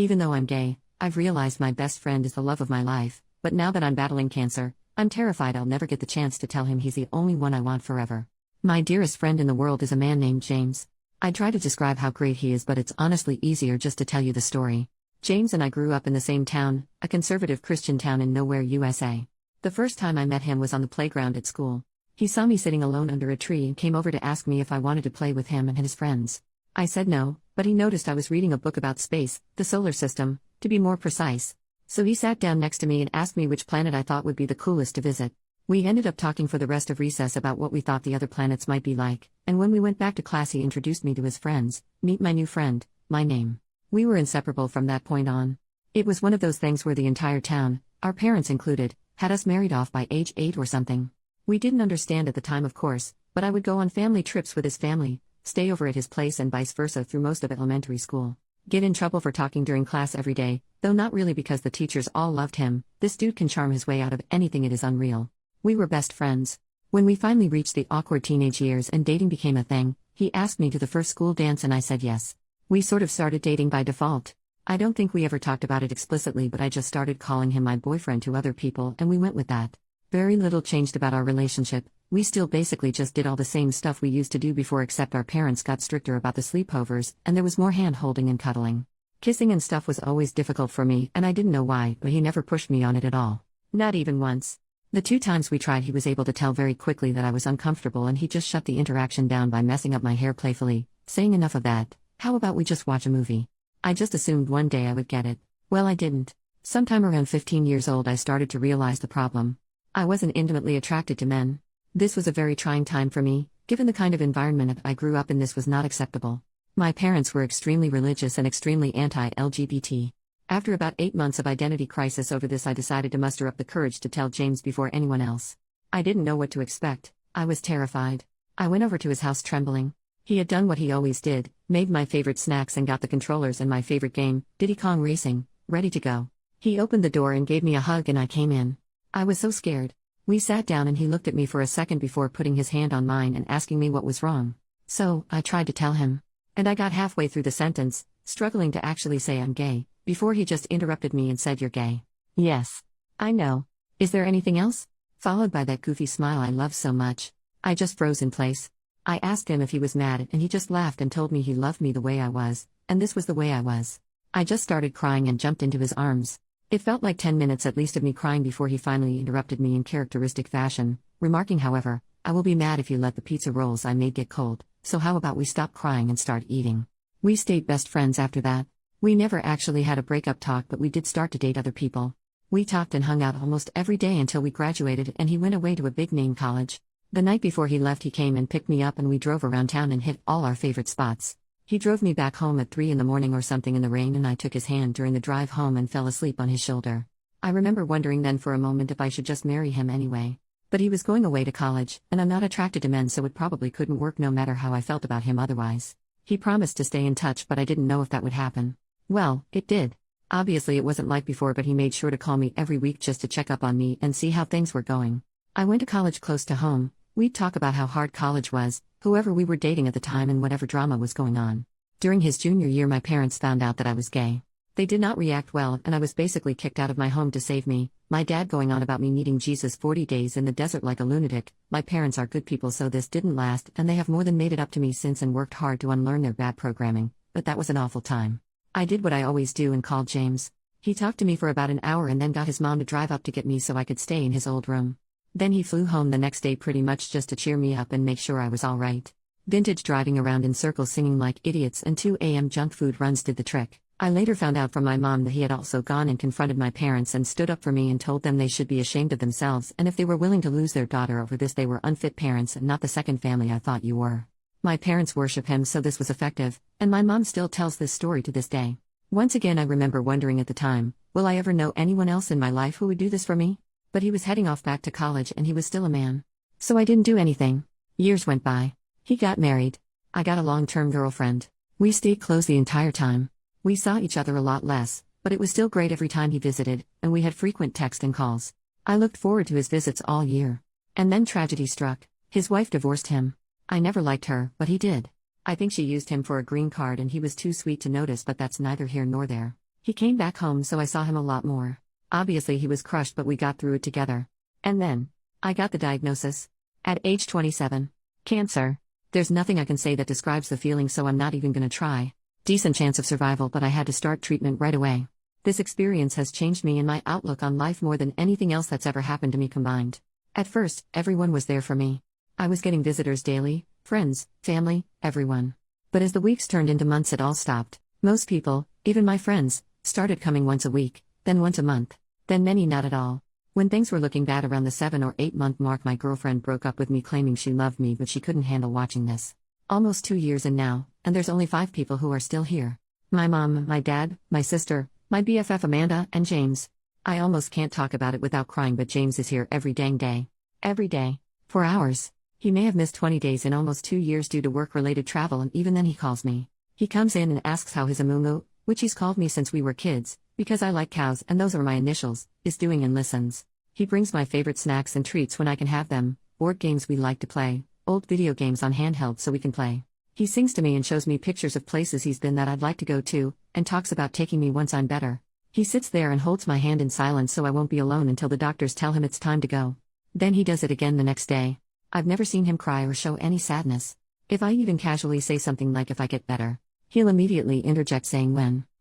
Even though I'm gay, I've realized my best friend is the love of my life, but now that I'm battling cancer, I'm terrified I'll never get the chance to tell him he's the only one I want forever. My dearest friend in the world is a man named James. I try to describe how great he is, but it's honestly easier just to tell you the story. James and I grew up in the same town, a conservative Christian town in nowhere, USA. The first time I met him was on the playground at school. He saw me sitting alone under a tree and came over to ask me if I wanted to play with him and his friends. I said no, but he noticed I was reading a book about space, the solar system, to be more precise. So he sat down next to me and asked me which planet I thought would be the coolest to visit. We ended up talking for the rest of recess about what we thought the other planets might be like, and when we went back to class he introduced me to his friends. Meet my new friend, my name. We were inseparable from that point on. It was one of those things where the entire town, our parents included, had us married off by age 8 or something. We didn't understand at the time, of course, but I would go on family trips with his family, stay over at his place and vice versa through most of elementary school. Get in trouble for talking during class every day, though not really because the teachers all loved him. This dude can charm his way out of anything, it is unreal. We were best friends. When we finally reached the awkward teenage years and dating became a thing, he asked me to the first school dance and I said yes. We sort of started dating by default. I don't think we ever talked about it explicitly, but I just started calling him my boyfriend to other people and we went with that. Very little changed about our relationship. We still basically just did all the same stuff we used to do before, except our parents got stricter about the sleepovers and there was more hand-holding and cuddling. Kissing and stuff was always difficult for me and I didn't know why, but he never pushed me on it at all. Not even once. The 2 times we tried he was able to tell very quickly that I was uncomfortable and he just shut the interaction down by messing up my hair playfully, saying enough of that, how about we just watch a movie? I just assumed one day I would get it. Well, I didn't. Sometime around 15 years old I started to realize the problem. I wasn't intimately attracted to men. This was a very trying time for me, given the kind of environment I grew up in. This was not acceptable. My parents were extremely religious and extremely anti-LGBT. After about 8 months of identity crisis over this, I decided to muster up the courage to tell James before anyone else. I didn't know what to expect. I was terrified. I went over to his house trembling. He had done what he always did, made my favorite snacks and got the controllers and my favorite game, Diddy Kong Racing, ready to go. He opened the door and gave me a hug and I came in. I was so scared. We sat down and he looked at me for a second before putting his hand on mine and asking me what was wrong. So, I tried to tell him. And I got halfway through the sentence, struggling to actually say I'm gay, before he just interrupted me and said, "You're gay." Yes. I know. Is there anything else? Followed by that goofy smile I love so much. I just froze in place. I asked him if he was mad and he just laughed and told me he loved me the way I was, and this was the way I was. I just started crying and jumped into his arms. It felt like 10 minutes at least of me crying before he finally interrupted me in characteristic fashion, remarking, however, "I will be mad if you let the pizza rolls I made get cold, so how about we stop crying and start eating?" We stayed best friends after that. We never actually had a breakup talk, but we did start to date other people. We talked and hung out almost every day until we graduated and he went away to a big-name college. The night before he left he came and picked me up and we drove around town and hit all our favorite spots. He drove me back home at 3 in the morning or something in the rain and I took his hand during the drive home and fell asleep on his shoulder. I remember wondering then for a moment if I should just marry him anyway. But he was going away to college, and I'm not attracted to men, so it probably couldn't work no matter how I felt about him otherwise. He promised to stay in touch, but I didn't know if that would happen. Well, it did. Obviously it wasn't like before, but he made sure to call me every week just to check up on me and see how things were going. I went to college close to home. We'd talk about how hard college was, whoever we were dating at the time and whatever drama was going on. During his junior year my parents found out that I was gay. They did not react well and I was basically kicked out of my home to save me, my dad going on about me needing Jesus 40 days in the desert like a lunatic. My parents are good people, so this didn't last and they have more than made it up to me since and worked hard to unlearn their bad programming, but that was an awful time. I did what I always do and called James. He talked to me for about an hour and then got his mom to drive up to get me so I could stay in his old room. Then he flew home the next day pretty much just to cheer me up and make sure I was alright. Vintage driving around in circles singing like idiots and 2 a.m. junk food runs did the trick. I later found out from my mom that he had also gone and confronted my parents and stood up for me and told them they should be ashamed of themselves, and if they were willing to lose their daughter over this they were unfit parents and not the second family I thought you were. My parents worship him, so this was effective, and my mom still tells this story to this day. Once again I remember wondering at the time, will I ever know anyone else in my life who would do this for me? But he was heading off back to college and he was still a man. So I didn't do anything. Years went by. He got married. I got a long-term girlfriend. We stayed close the entire time. We saw each other a lot less, but it was still great every time he visited, and we had frequent text and calls. I looked forward to his visits all year. And then tragedy struck. His wife divorced him. I never liked her, but he did. I think she used him for a green card and he was too sweet to notice, but that's neither here nor there. He came back home, so I saw him a lot more. Obviously, he was crushed, but we got through it together. And then, I got the diagnosis. At age 27. Cancer. There's nothing I can say that describes the feeling, so I'm not even gonna try. Decent chance of survival, but I had to start treatment right away. This experience has changed me and my outlook on life more than anything else that's ever happened to me combined. At first, everyone was there for me. I was getting visitors daily, friends, family, everyone. But as the weeks turned into months, it all stopped. Most people, even my friends, started coming once a week, then once a month, then many not at all. When things were looking bad around the 7 or 8 month mark, my girlfriend broke up with me claiming she loved me, but she couldn't handle watching this. Almost 2 years in now, and there's only 5 people who are still here. My mom, my dad, my sister, my BFF Amanda, and James. I almost can't talk about it without crying, but James is here every dang day. Every day. For hours. He may have missed 20 days in almost 2 years due to work-related travel, and even then he calls me. He comes in and asks how his Amumu, which he's called me since we were kids, because I like cows and those are my initials, is doing, and listens. He brings my favorite snacks and treats when I can have them, board games we like to play, old video games on handheld so we can play. He sings to me and shows me pictures of places he's been that I'd like to go to, and talks about taking me once I'm better. He sits there and holds my hand in silence so I won't be alone until the doctors tell him it's time to go. Then he does it again the next day. I've never seen him cry or show any sadness. If I even casually say something like if I get better, he'll immediately interject saying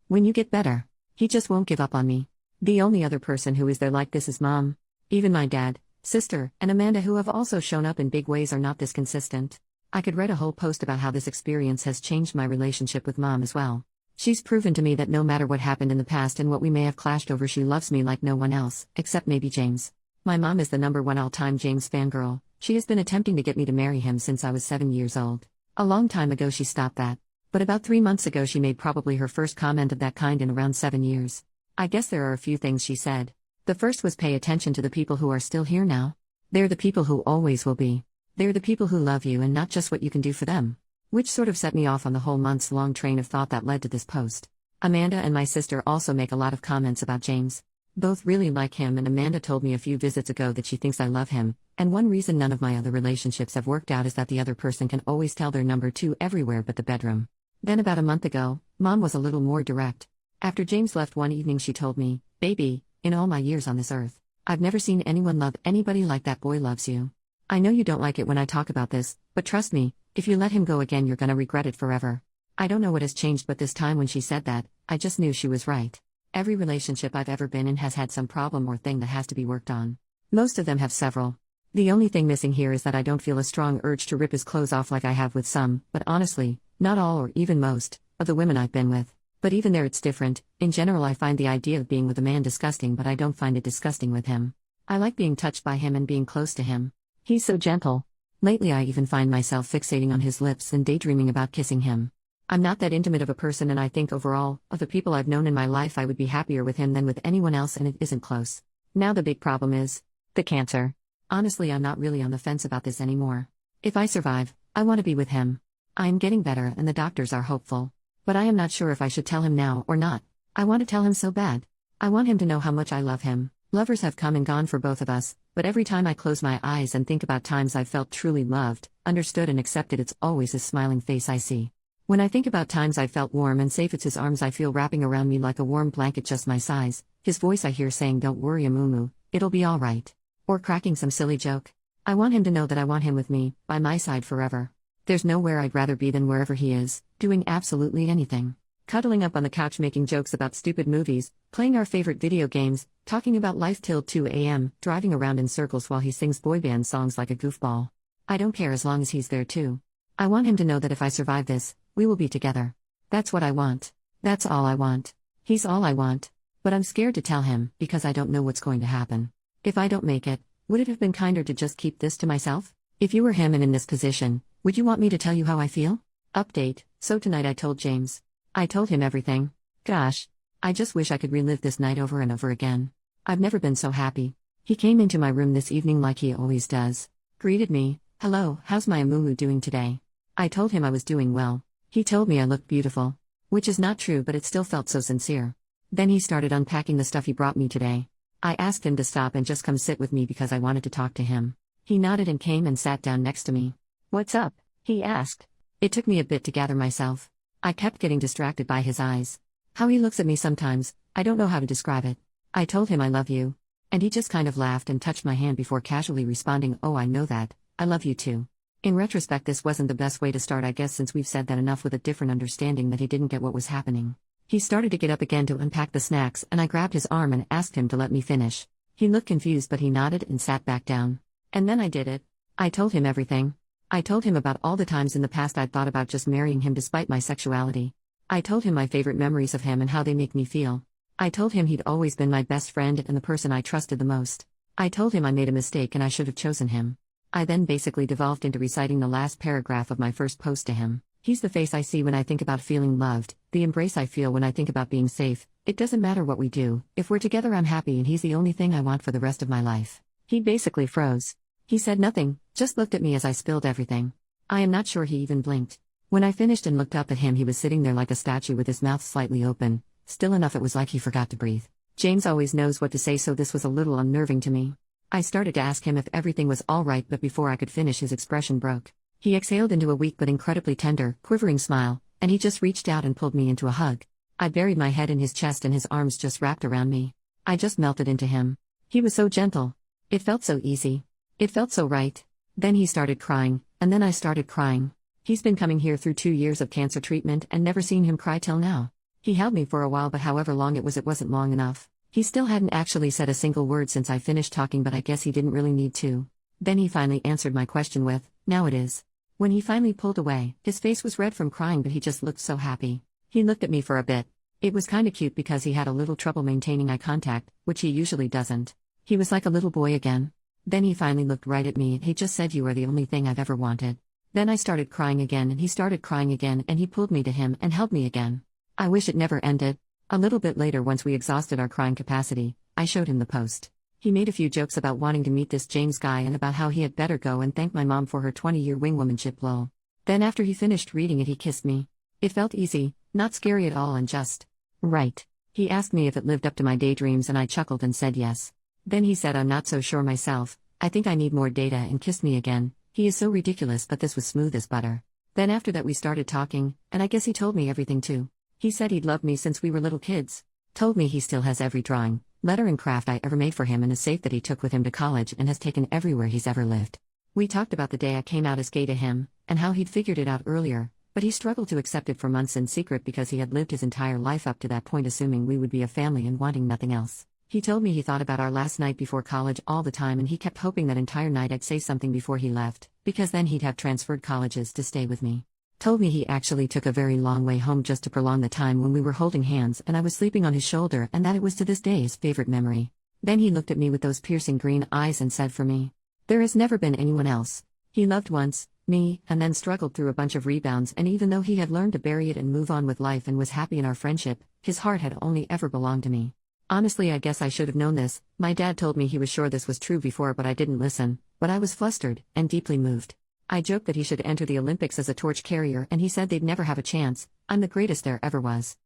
when you get better. He just won't give up on me. The only other person who is there like this is Mom. Even my dad, sister, and Amanda, who have also shown up in big ways, are not this consistent. I could write a whole post about how this experience has changed my relationship with Mom as well. She's proven to me that no matter what happened in the past and what we may have clashed over, she loves me like no one else, except maybe James. My mom is the #1 all-time James fangirl. She has been attempting to get me to marry him since I was 7 years old. A long time ago she stopped that. But about 3 months ago she made probably her first comment of that kind in around 7 years. I guess there are a few things she said. The first was pay attention to the people who are still here now. They're the people who always will be. They're the people who love you and not just what you can do for them. Which sort of set me off on the whole months-long train of thought that led to this post. Amanda and my sister also make a lot of comments about James. Both really like him, and Amanda told me a few visits ago that she thinks I love him, and one reason none of my other relationships have worked out is that the other person can always tell they're #2 everywhere but the bedroom. Then about a month ago, Mom was a little more direct. After James left one evening she told me, "Baby, in all my years on this earth, I've never seen anyone love anybody like that boy loves you. I know you don't like it when I talk about this, but trust me, if you let him go again you're gonna regret it forever." I don't know what has changed, but this time when she said that, I just knew she was right. Every relationship I've ever been in has had some problem or thing that has to be worked on. Most of them have several. The only thing missing here is that I don't feel a strong urge to rip his clothes off like I have with some, but honestly, not all or even most, of the women I've been with. But even there it's different. In general I find the idea of being with a man disgusting, but I don't find it disgusting with him. I like being touched by him and being close to him. He's so gentle. Lately I even find myself fixating on his lips and daydreaming about kissing him. I'm not that intimate of a person, and I think overall, of the people I've known in my life, I would be happier with him than with anyone else, and it isn't close. Now the big problem is the cancer. Honestly, I'm not really on the fence about this anymore. If I survive, I want to be with him. I am getting better and the doctors are hopeful. But I am not sure if I should tell him now or not. I want to tell him so bad. I want him to know how much I love him. Lovers have come and gone for both of us, but every time I close my eyes and think about times I felt truly loved, understood and accepted, it's always his smiling face I see. When I think about times I felt warm and safe, it's his arms I feel wrapping around me like a warm blanket just my size, his voice I hear saying, "Don't worry Amumu, it'll be alright." Or cracking some silly joke. I want him to know that I want him with me, by my side forever. There's nowhere I'd rather be than wherever he is, doing absolutely anything. Cuddling up on the couch making jokes about stupid movies, playing our favorite video games, talking about life till 2 a.m., driving around in circles while he sings boy band songs like a goofball. I don't care as long as he's there too. I want him to know that if I survive this, we will be together. That's what I want. That's all I want. He's all I want. But I'm scared to tell him, because I don't know what's going to happen. If I don't make it, would it have been kinder to just keep this to myself? If you were him and in this position, would you want me to tell you how I feel? Update. So tonight I told James. I told him everything. Gosh. I just wish I could relive this night over and over again. I've never been so happy. He came into my room this evening like he always does. Greeted me. "Hello, how's my Amumu doing today?" I told him I was doing well. He told me I looked beautiful. Which is not true, but it still felt so sincere. Then he started unpacking the stuff he brought me today. I asked him to stop and just come sit with me because I wanted to talk to him. He nodded and came and sat down next to me. "What's up?" he asked. It took me a bit to gather myself. I kept getting distracted by his eyes. How he looks at me sometimes, I don't know how to describe it. I told him I love you. And he just kind of laughed and touched my hand before casually responding, oh, I know that, I love you too. In retrospect, this wasn't the best way to start, I guess, since we've said that enough, with a different understanding that he didn't get what was happening. He started to get up again to unpack the snacks, and I grabbed his arm and asked him to let me finish. He looked confused, but he nodded and sat back down. And then I did it. I told him everything. I told him about all the times in the past I'd thought about just marrying him despite my sexuality. I told him my favorite memories of him and how they make me feel. I told him he'd always been my best friend and the person I trusted the most. I told him I made a mistake and I should have chosen him. I then basically devolved into reciting the last paragraph of my first post to him. He's the face I see when I think about feeling loved, the embrace I feel when I think about being safe. It doesn't matter what we do, if we're together I'm happy, and he's the only thing I want for the rest of my life. He basically froze. He said nothing, just looked at me as I spilled everything. I am not sure he even blinked. When I finished and looked up at him, he was sitting there like a statue with his mouth slightly open, still enough it was like he forgot to breathe. James always knows what to say, so this was a little unnerving to me. I started to ask him if everything was all right, but before I could finish, his expression broke. He exhaled into a weak but incredibly tender, quivering smile, and he just reached out and pulled me into a hug. I buried my head in his chest and his arms just wrapped around me. I just melted into him. He was so gentle. It felt so easy. It felt so right. Then he started crying, and then I started crying. He's been coming here through 2 years of cancer treatment and never seen him cry till now. He held me for a while, but however long it wasn't long enough. He still hadn't actually said a single word since I finished talking, but I guess he didn't really need to. Then he finally answered my question with, "Now it is." When he finally pulled away, his face was red from crying, but he just looked so happy. He looked at me for a bit. It was kinda cute because he had a little trouble maintaining eye contact, which he usually doesn't. He was like a little boy again. Then he finally looked right at me and he just said, "You are the only thing I've ever wanted." Then I started crying again and he started crying again, and he pulled me to him and held me again. I wish it never ended. A little bit later, once we exhausted our crying capacity, I showed him the post. He made a few jokes about wanting to meet this James guy and about how he had better go and thank my mom for her 20-year wingwomanship lol. Then after he finished reading it, he kissed me. It felt easy, not scary at all, and just right. He asked me if it lived up to my daydreams and I chuckled and said yes. Then he said, "I'm not so sure myself, I think I need more data," and kissed me again. He is so ridiculous, but this was smooth as butter. Then after that we started talking, and I guess he told me everything too. He said he'd loved me since we were little kids. Told me he still has every drawing, letter and craft I ever made for him in a safe that he took with him to college and has taken everywhere he's ever lived. We talked about the day I came out as gay to him, and how he'd figured it out earlier, but he struggled to accept it for months in secret because he had lived his entire life up to that point assuming we would be a family and wanting nothing else. He told me he thought about our last night before college all the time, and he kept hoping that entire night I'd say something before he left, because then he'd have transferred colleges to stay with me. Told me he actually took a very long way home just to prolong the time when we were holding hands and I was sleeping on his shoulder, and that it was to this day his favorite memory. Then he looked at me with those piercing green eyes and said, "For me, there has never been anyone else." He loved once, me, and then struggled through a bunch of rebounds, and even though he had learned to bury it and move on with life and was happy in our friendship, his heart had only ever belonged to me. Honestly, I guess I should have known this. My dad told me he was sure this was true before, but I didn't listen. But I was flustered and deeply moved. I joked that he should enter the Olympics as a torch carrier, and he said they'd never have a chance. I'm the greatest there ever was.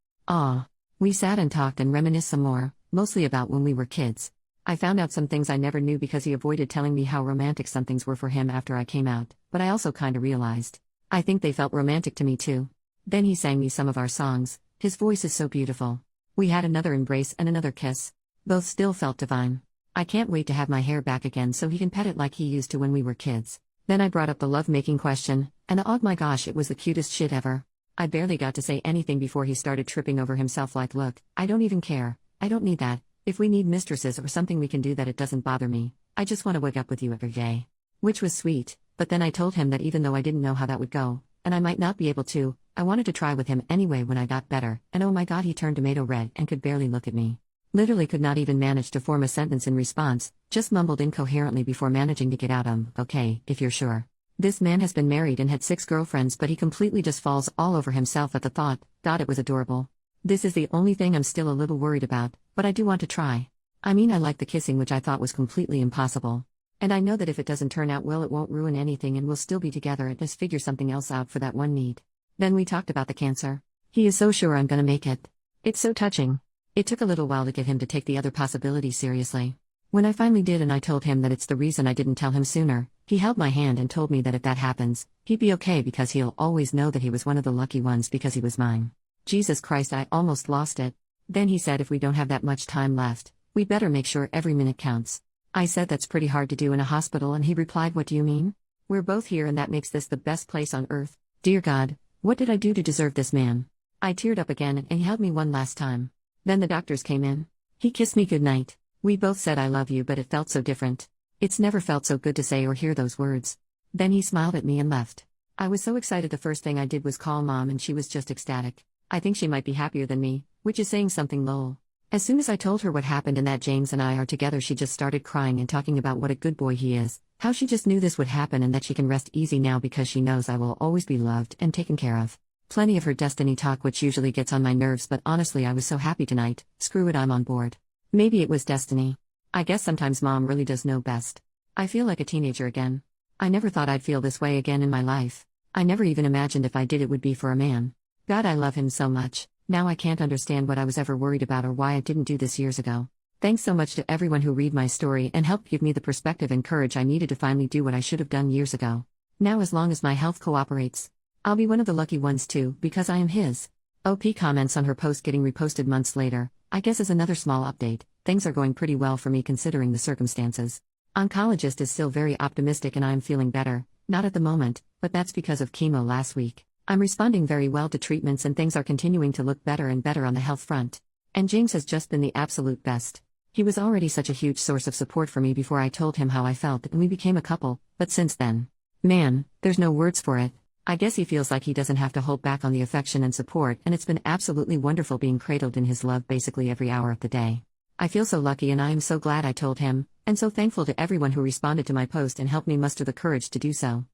We sat and talked and reminisced some more, mostly about when we were kids. I found out some things I never knew because he avoided telling me how romantic some things were for him after I came out, but I also kinda realized. I think they felt romantic to me too. Then he sang me some of our songs. His voice is so beautiful. We had another embrace and another kiss. Both still felt divine. I can't wait to have my hair back again so he can pet it like he used to when we were kids. Then I brought up the love-making question, and oh my gosh, it was the cutest shit ever. I barely got to say anything before he started tripping over himself like, "Look, I don't even care. I don't need that. If we need mistresses or something we can do that, it doesn't bother me. I just want to wake up with you every day." Which was sweet, but then I told him that even though I didn't know how that would go, and I might not be able to, I wanted to try with him anyway when I got better, and oh my god, he turned tomato red and could barely look at me. Literally could not even manage to form a sentence in response, just mumbled incoherently before managing to get out, "Okay, if you're sure." This man has been married and had 6 girlfriends, but he completely just falls all over himself at the thought. God, it was adorable. This is the only thing I'm still a little worried about, but I do want to try. I mean, I like the kissing, which I thought was completely impossible. And I know that if it doesn't turn out well, it won't ruin anything and we'll still be together and just figure something else out for that one need. Then we talked about the cancer. He is so sure I'm gonna make it. It's so touching. It took a little while to get him to take the other possibility seriously. When I finally did and I told him that it's the reason I didn't tell him sooner, he held my hand and told me that if that happens, he'd be okay because he'll always know that he was one of the lucky ones because he was mine. Jesus Christ, I almost lost it. Then he said if we don't have that much time left, we better make sure every minute counts. I said that's pretty hard to do in a hospital, and he replied, what do you mean? We're both here, and that makes this the best place on earth. Dear God, what did I do to deserve this man? I teared up again, and he held me one last time. Then the doctors came in. He kissed me goodnight. We both said I love you, but it felt so different. It's never felt so good to say or hear those words. Then he smiled at me and left. I was so excited, the first thing I did was call Mom, and she was just ecstatic. I think she might be happier than me, which is saying something, lol. As soon as I told her what happened and that James and I are together, she just started crying and talking about what a good boy he is, how she just knew this would happen and that she can rest easy now because she knows I will always be loved and taken care of. Plenty of her destiny talk, which usually gets on my nerves, but honestly I was so happy tonight. Screw it, I'm on board. Maybe it was destiny. I guess sometimes Mom really does know best. I feel like a teenager again. I never thought I'd feel this way again in my life. I never even imagined if I did it would be for a man. God, I love him so much. Now I can't understand what I was ever worried about or why I didn't do this years ago. Thanks so much to everyone who read my story and helped give me the perspective and courage I needed to finally do what I should have done years ago. Now as long as my health cooperates, I'll be one of the lucky ones too, because I am his. OP comments on her post getting reposted months later. I guess as another small update, things are going pretty well for me considering the circumstances. Oncologist is still very optimistic and I am feeling better, not at the moment, but that's because of chemo last week. I'm responding very well to treatments and things are continuing to look better and better on the health front. And James has just been the absolute best. He was already such a huge source of support for me before I told him how I felt and we became a couple, but since then, man, there's no words for it. I guess he feels like he doesn't have to hold back on the affection and support, and it's been absolutely wonderful being cradled in his love basically every hour of the day. I feel so lucky and I am so glad I told him, and so thankful to everyone who responded to my post and helped me muster the courage to do so.